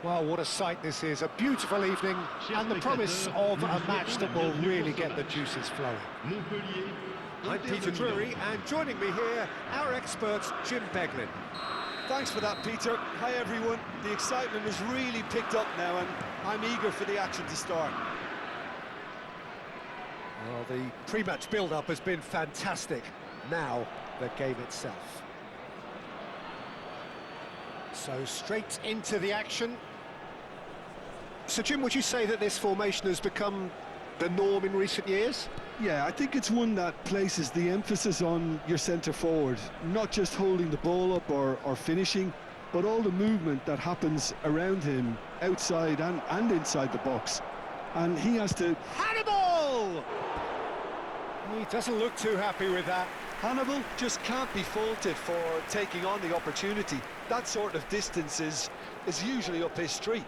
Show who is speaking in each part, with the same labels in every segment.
Speaker 1: Well, what a sight this is. A beautiful evening and the promise of a match that will really get the juices flowing. I'm Peter Drury, and joining me here, our expert, Jim Beglin.
Speaker 2: Thanks for that, Peter. Hi, everyone. The excitement has really picked up now, and I'm eager for the action to start.
Speaker 1: Well, the pre-match build-up has been fantastic. Now, the game itself. So, straight into the action. So, Jim, would you say that this formation has become the norm in recent years?
Speaker 2: Yeah, I think it's one that places the emphasis on your centre-forward, not just holding the ball up or finishing, but all the movement that happens around him, outside and inside the box. And he has to...
Speaker 1: Hannibal! He doesn't look too happy with that.
Speaker 2: Hannibal just can't be faulted for taking on the opportunity. That sort of distance is usually up his street.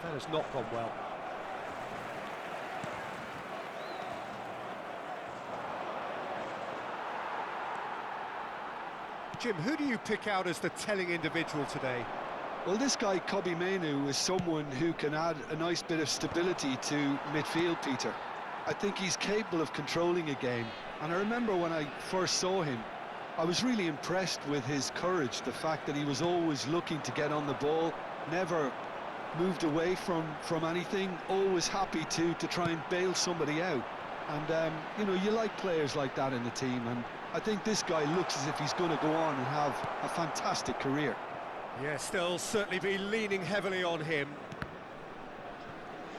Speaker 1: That has not gone well. Jim, who do you pick out as the telling individual today?
Speaker 2: Well, this guy, Kobbie Mainoo, is someone who can add a nice bit of stability to midfield, Peter. I think he's capable of controlling a game, and I remember when I first saw him, I was really impressed with his courage, the fact that he was always looking to get on the ball, never moved away from anything, always happy to try and bail somebody out. And, you know, you like players like that in the team, and I think this guy looks as if he's going to go on and have a fantastic career.
Speaker 1: Yes, they'll certainly be leaning heavily on him.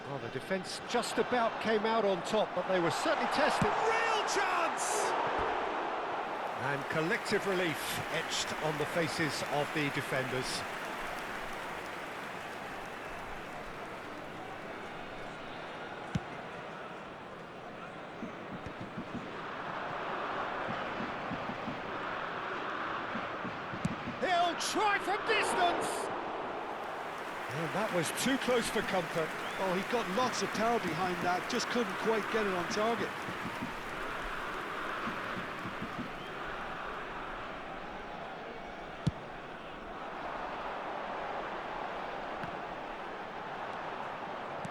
Speaker 1: Well, the defence just about came out on top, but they were certainly tested. Real chance! And collective relief etched on the faces of the defenders. He'll try from distance! And that was too close for comfort.
Speaker 2: Oh, he got lots of power behind that, just couldn't quite get it on target.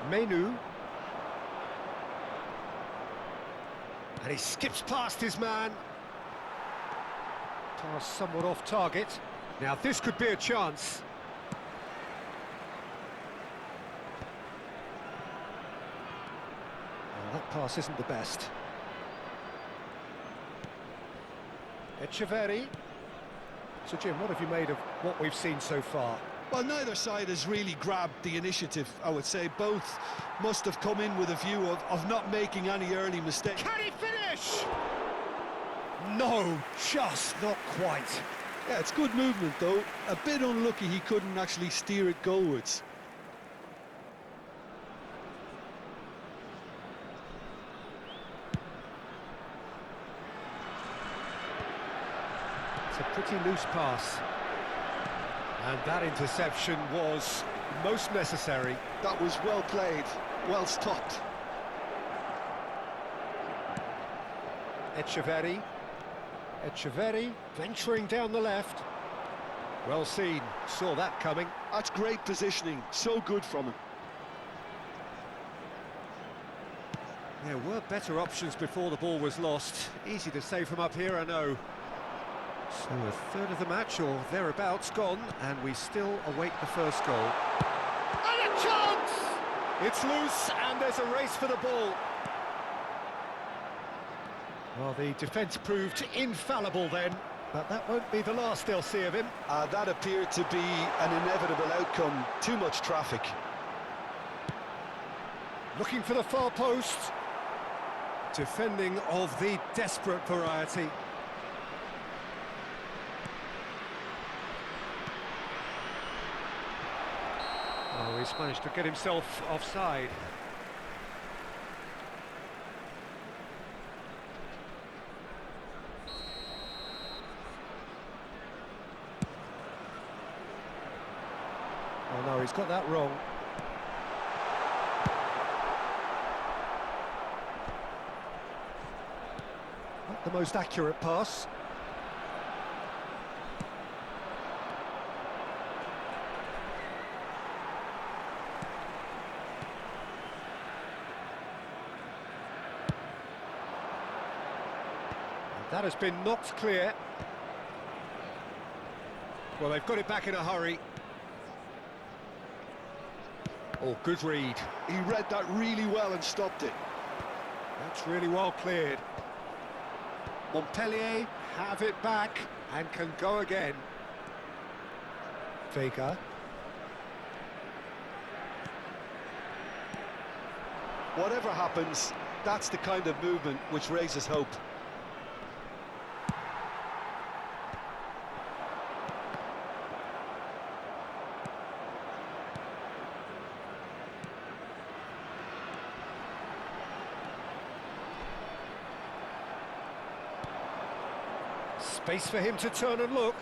Speaker 1: Mainoo. And he skips past his man. Pass somewhat off target. Now this could be a chance. Well, that pass isn't the best. Echeverri. So Jim, what have you made of what we've seen so far?
Speaker 2: Well, neither side has really grabbed the initiative, I would say. Both must have come in with a view of not making any early mistakes.
Speaker 1: Can he finish? No, just not quite.
Speaker 2: Yeah, it's good movement, though. A bit unlucky he couldn't actually steer it goalwards.
Speaker 1: It's a pretty loose pass. And that interception was most necessary.
Speaker 2: That was well played, well stopped.
Speaker 1: Echeverri. Echeverri venturing down the left. Well seen, saw that coming.
Speaker 2: That's great positioning, so good from him.
Speaker 1: There were better options before the ball was lost. Easy to say from up here, I know. So a third of the match, or thereabouts, gone, and we still await the first goal. And a chance! It's loose, and there's a race for the ball. Well, the defence proved infallible then, but that won't be the last they'll see of him.
Speaker 2: That appeared to be an inevitable outcome. Too much traffic.
Speaker 1: Looking for the far post. Defending of the desperate variety. Oh, he's managed to get himself offside. Oh no, he's got that wrong. Not the most accurate pass. That has been knocked clear. Well, they've got it back in a hurry. Oh, good read.
Speaker 2: He read that really well and stopped it.
Speaker 1: That's really well cleared. Montpellier have it back and can go again. Vega.
Speaker 2: Whatever happens, that's the kind of movement which raises hope.
Speaker 1: Space for him to turn and look.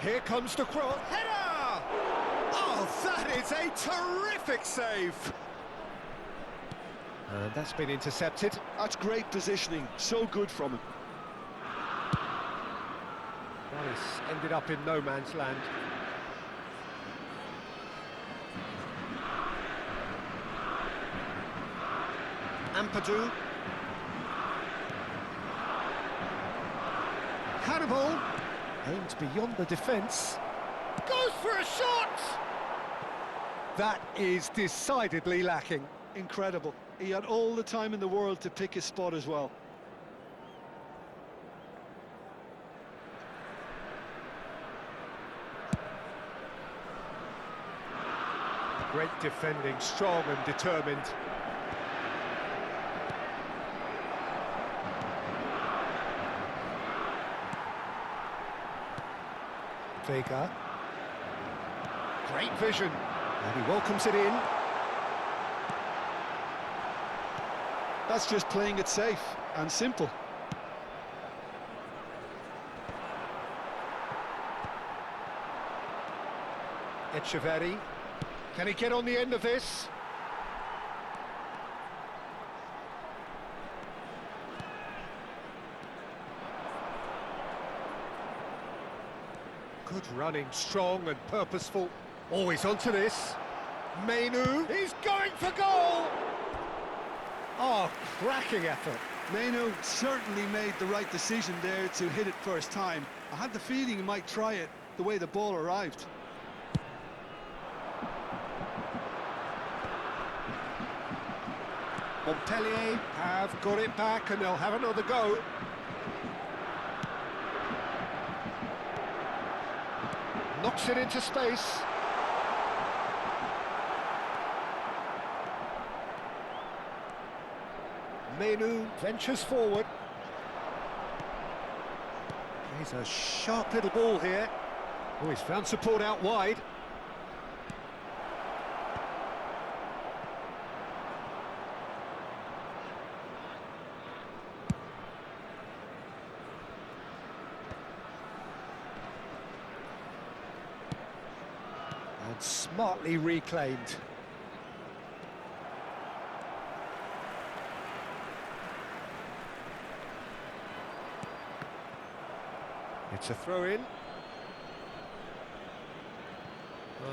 Speaker 1: Here comes the cross. Header! Oh, that is a terrific save! And that's been intercepted.
Speaker 2: That's great positioning, so good from him.
Speaker 1: Well, he's ended up in no man's land. Ampadu. Hannibal aims beyond the defence. Goes for a shot! That is decidedly lacking.
Speaker 2: Incredible. He had all the time in the world to pick his spot as well.
Speaker 1: Great defending, strong and determined. Vega. Great vision. And he welcomes it in.
Speaker 2: That's just playing it safe and simple.
Speaker 1: Echeverri. Can he get on the end of this? Good running, strong and purposeful. Always onto this. Mainu, he's going for goal! Oh, cracking effort.
Speaker 2: Mainu certainly made the right decision there to hit it first time. I had the feeling he might try it the way the ball arrived.
Speaker 1: Montpellier have got it back and they'll have another go. Knocks it into space. Mainu ventures forward. He's a sharp little ball here. Oh, he's found support out wide. And smartly reclaimed. It's a throw-in.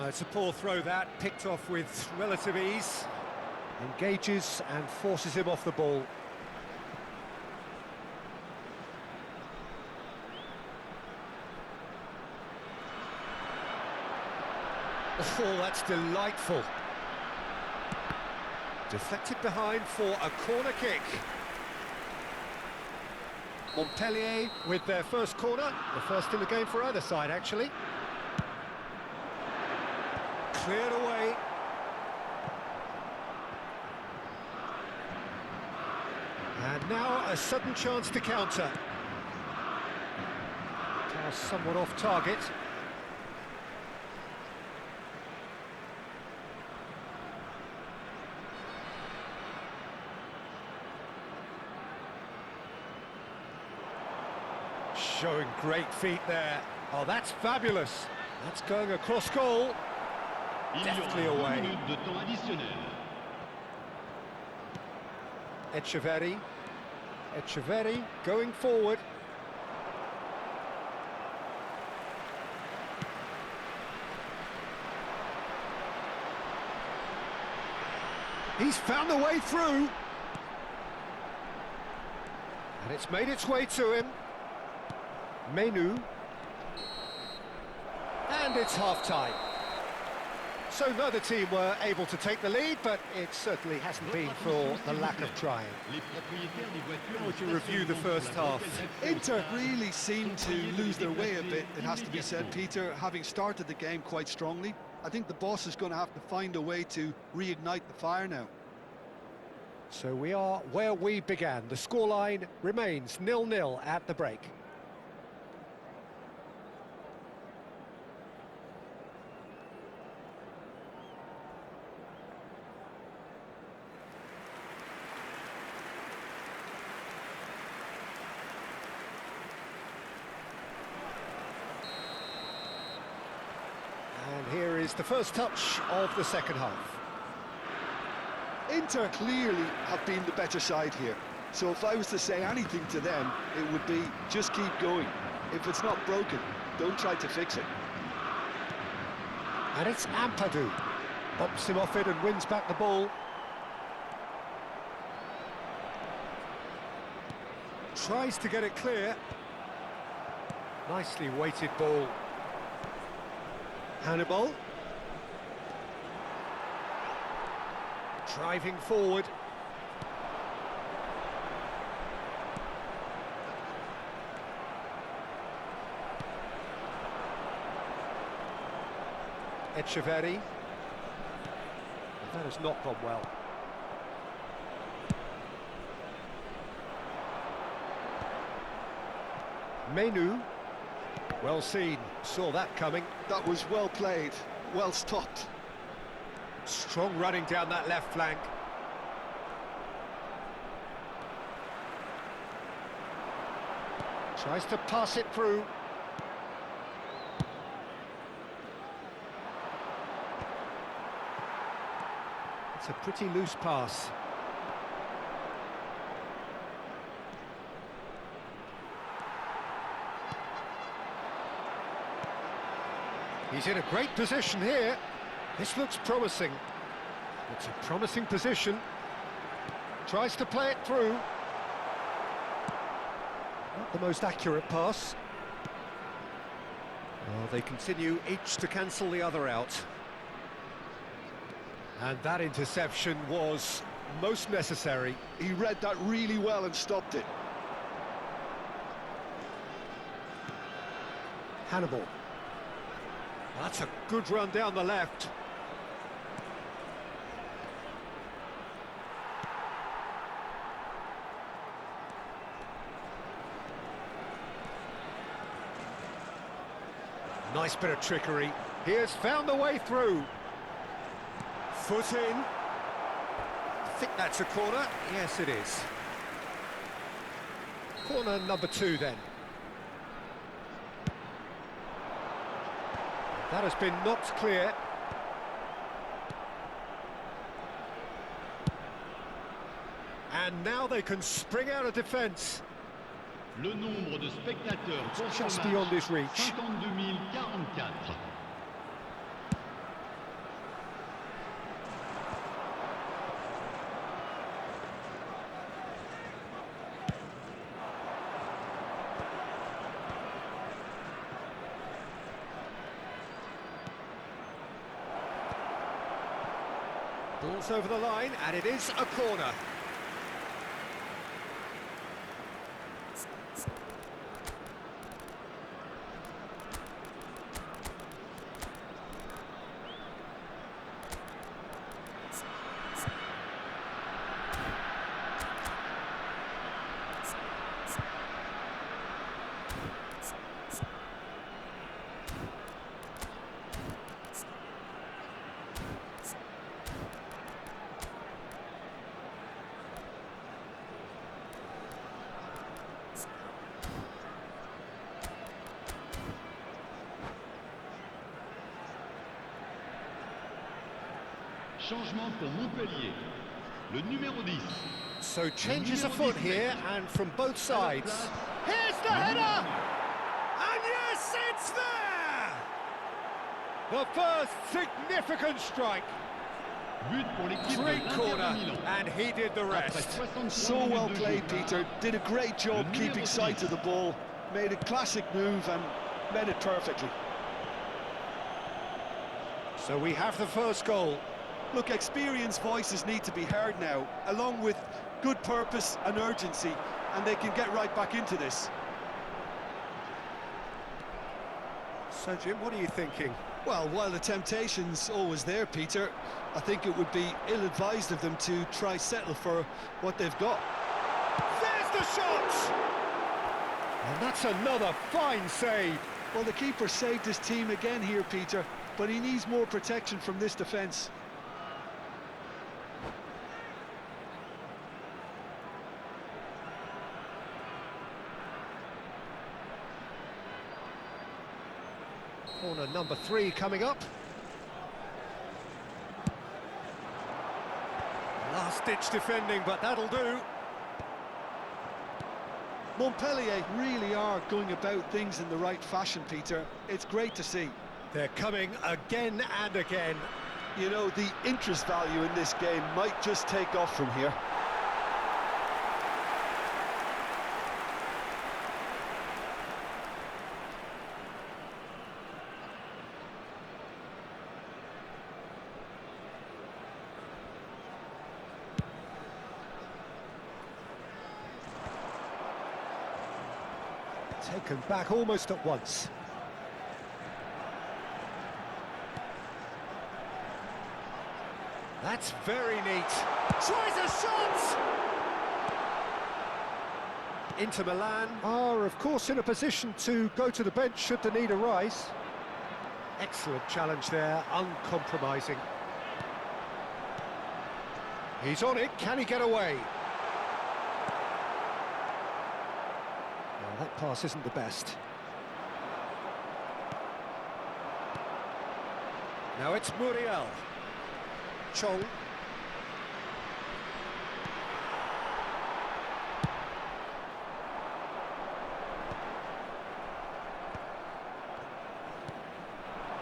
Speaker 1: It's a poor throw that, picked off with relative ease. Engages and forces him off the ball. Oh, that's delightful. Deflected behind for a corner kick. Montpellier with their first corner, the first in the game for either side, actually. Cleared away. And now a sudden chance to counter. Pass somewhat off target. Showing great feet there. Oh, that's fabulous. That's going across goal. Deftly away. Echeverri going forward. He's found the way through. And it's made its way to him. Menu. And it's half-time. So neither team were able to take the lead, but it certainly hasn't been for the lack of trying. How would you review the first half?
Speaker 2: Inter really seemed to lose their way a bit, it has to be said, Peter, having started the game quite strongly. I think the boss is going to have to find a way to reignite the fire now.
Speaker 1: So we are where we began. The scoreline remains 0-0 at the break. And here is the first touch of the second half.
Speaker 2: Inter clearly have been the better side here. So if I was to say anything to them, it would be just keep going. If it's not broken, don't try to fix it.
Speaker 1: And it's Ampadu. Bumps him off it and wins back the ball. Tries to get it clear. Nicely weighted ball. Hannibal. Driving forward. Echeverri. That has not gone well. Menu. Well seen, saw that coming.
Speaker 2: That was well played, well stopped.
Speaker 1: Strong running down that left flank. Tries to pass it through. It's a pretty loose pass. He's in a great position here. This looks promising. It's a promising position. Tries to play it through. Not the most accurate pass. Well, they continue each to cancel the other out. And that interception was most necessary.
Speaker 2: He read that really well and stopped it.
Speaker 1: Hannibal. That's a good run down the left. Nice bit of trickery. He has found the way through. Foot in. I think that's a corner. Yes, it is. Corner number 2 then. That has been knocked clear. And now they can spring out of defence.
Speaker 3: Le nombre de spectateurs pour ce
Speaker 1: Just
Speaker 3: match,
Speaker 1: beyond his reach.
Speaker 3: 52 044.
Speaker 1: Ball's over the line, and it is a corner.
Speaker 3: Changement pour Montpellier. Le numéro 10.
Speaker 1: So changes
Speaker 3: Numéro
Speaker 1: afoot
Speaker 3: 19.
Speaker 1: here, and from both sides. Here's the header! And yes, it's there! The first significant strike.
Speaker 3: But pour l'équipe de
Speaker 1: Great
Speaker 3: l'Inter
Speaker 1: corner,
Speaker 3: de Milan.
Speaker 1: and he did the
Speaker 3: Après
Speaker 1: rest.
Speaker 3: 63
Speaker 2: So
Speaker 3: minutes
Speaker 2: well
Speaker 3: de
Speaker 2: played,
Speaker 3: jeu.
Speaker 2: Peter. Did a great job
Speaker 3: Le
Speaker 2: keeping
Speaker 3: numéro
Speaker 2: sight
Speaker 3: 6.
Speaker 2: of the ball. Made a classic move and met it perfectly.
Speaker 1: So we have the first goal.
Speaker 2: Look, experienced voices need to be heard now, along with good purpose and urgency, and they can get right back into this.
Speaker 1: So, Jim, what are you thinking?
Speaker 2: Well, while the temptation's always there, Peter, I think it would be ill-advised of them to try settle for what they've got.
Speaker 1: There's the shot! And that's another fine save.
Speaker 2: Well, the keeper saved his team again here, Peter, but he needs more protection from this defence.
Speaker 1: Corner number 3 coming up. Last-ditch defending, but that'll do.
Speaker 2: Montpellier really are going about things in the right fashion, Peter. It's great to see.
Speaker 1: They're coming again and again.
Speaker 2: You know, the interest value in this game might just take off from here.
Speaker 1: Taken back almost at once. That's very neat. Tries a shot! Inter Milan are, of course, in a position to go to the bench should the need arise. Excellent challenge there, uncompromising. He's on it, can he get away? Well, that pass isn't the best. Now it's Muriel. Chong.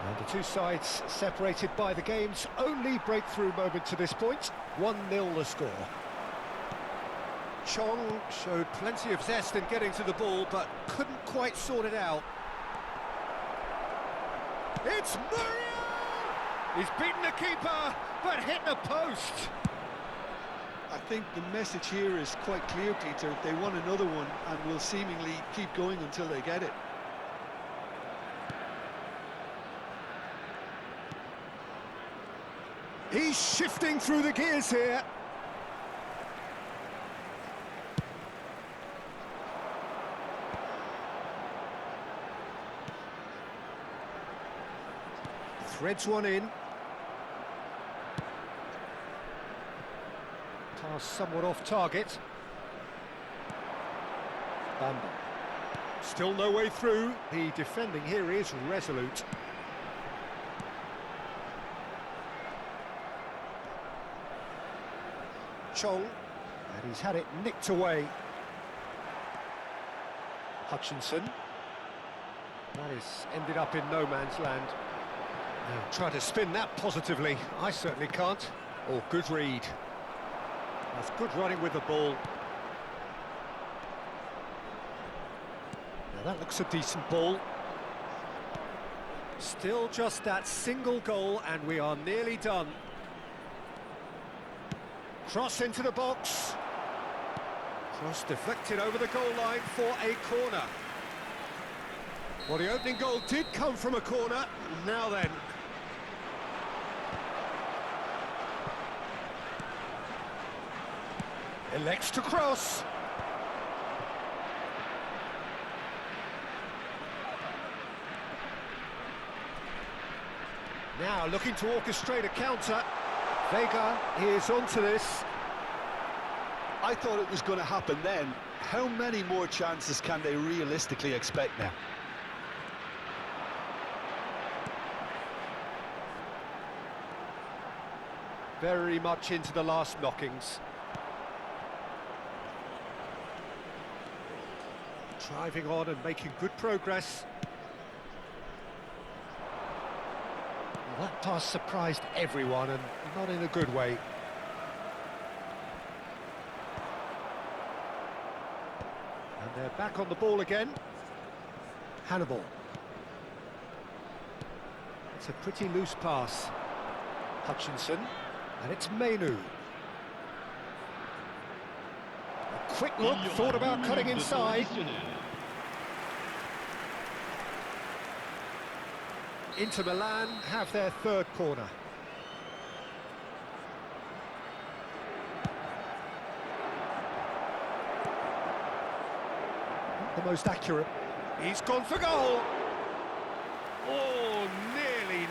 Speaker 1: And the two sides separated by the game's only breakthrough moment to this point. 1-0 the score. Chong showed plenty of zest in getting to the ball, but couldn't quite sort it out. It's Muriel! He's beaten the keeper, but hit the post.
Speaker 2: I think the message here is quite clear, Peter. They want another one and will seemingly keep going until they get it.
Speaker 1: He's shifting through the gears here. Threads one in. Pass somewhat off target. Bamba. Still no way through. The defending here is resolute. Chong, and he's had it nicked away. Hutchinson. That is ended up in no man's land. Now, try to spin that positively. I certainly can't. Oh, good read. That's good running with the ball. Now that looks a decent ball. Still just that single goal and we are nearly done. Cross into the box. Cross deflected over the goal line for a corner. Well, the opening goal did come from a corner. Now then. Elects to cross. Now looking to orchestrate a counter. Vega is onto this.
Speaker 2: I thought it was going to happen then. How many more chances can they realistically expect now?
Speaker 1: Very much into the last knockings. Driving on and making good progress. Well, that pass surprised everyone, and not in a good way. And they're back on the ball again. Hannibal. It's a pretty loose pass. Hutchinson, and it's Mainu. A quick look, thought about cutting inside. Inter Milan have their third corner. Not the most accurate. He's gone for goal. Oh, nearly.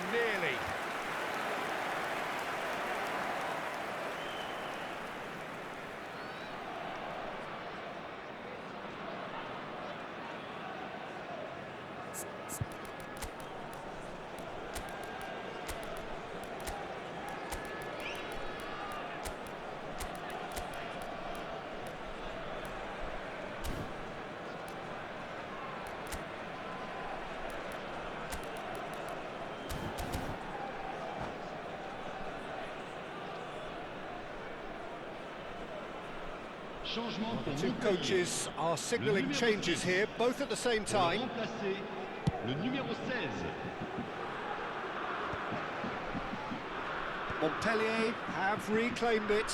Speaker 1: The two coaches are signalling changes here, both at the same time.
Speaker 3: Le numéro 16.
Speaker 1: Montpellier have reclaimed it.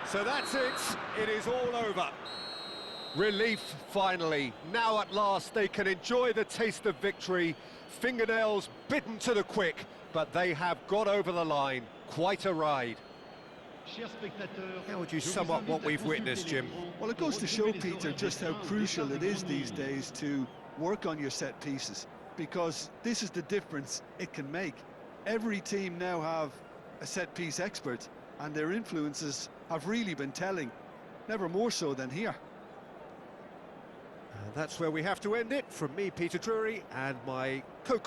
Speaker 1: So that's it. It is all over. Relief, finally. Now at last they can enjoy the taste of victory. Fingernails bitten to the quick, but they have got over the line. Quite a ride. How would you sum up what we've witnessed, Jim?
Speaker 2: Well, it goes to show, Peter, just how crucial it is these days to work on your set pieces, because this is the difference it can make. Every team now have a set piece expert, and their influences have really been telling, never more so than here.
Speaker 1: And that's where we have to end it. From me, Peter Drury, and my co-coach